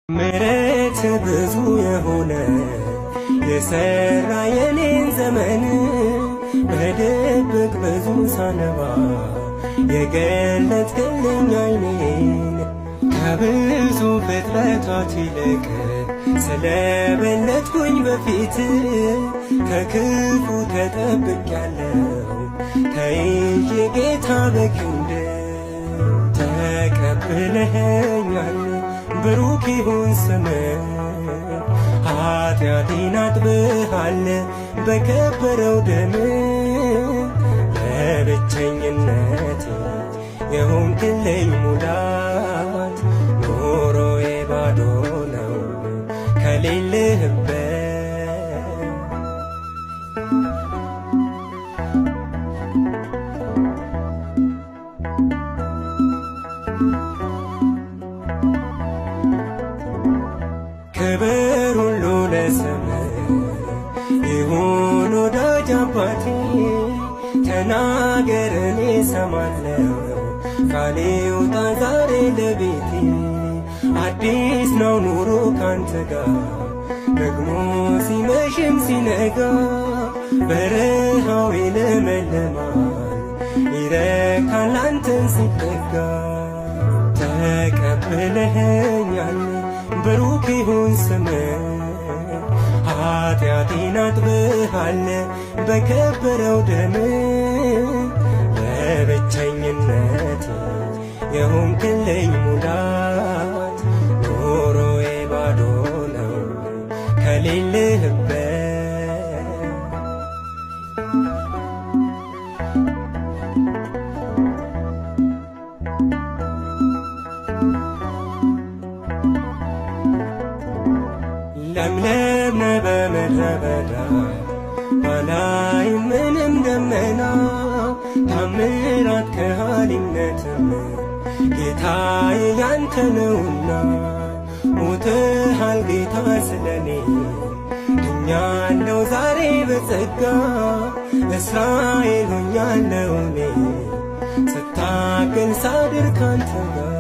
ምሕረት ብዙ የሆነ የሰራ የኔን ዘመን በድብቅ ብዙ ሳነባ የገለጥክልኝ ዓይኔን ከብዙ ፍጥረታት ይልቅ ስለበለጥኩኝ በፊት ከክፉ ተጠብቄያለሁ ተይዤ ጌታ በክንድ ተቀብለኸኛል። ብሩክ ይሁን ስምህ ኃጢአቴን አጥብሃል በከበረው ደም በብቸኝነት የሆንክልኝ ሙላት ኑሮዬ ባዶ ነው ከሌለህበት ክብር ሁሉ ለስምህ ይሁን ወዳጅ አባቴ ተናገር እኔ እሰማለሁ ቃሌ ይውጣ ዛሬ ለቤቴ አዲስ ነው ኑሮ ካንተ ጋር ደግሞ ሲመሽም ሲነጋ በረሃው ይለመልማል ይረካል አንተን ሲጠጋ ተቀብለኸኛል ብሩክ ይሁን ስምህ ኃጢአቴን አጥብሃል በከበረው ደም በብቸኝነት የሆንክልኝ ሙላት ኑሮዬ ባዶ ነው ከሌለህበት ለምለም ነህ በምድረ በዳ ባላይም ምንም ደመና ታምራት ከሃሊነትም ጌታዬ ያንተ ነውና ሞትሃል ጌታ ስለኔ ድኛለሁ ዛሬ በጸጋ እስራኤል ሆኛለሁ እኔ ስታገል ሳድር ካንተ ጋር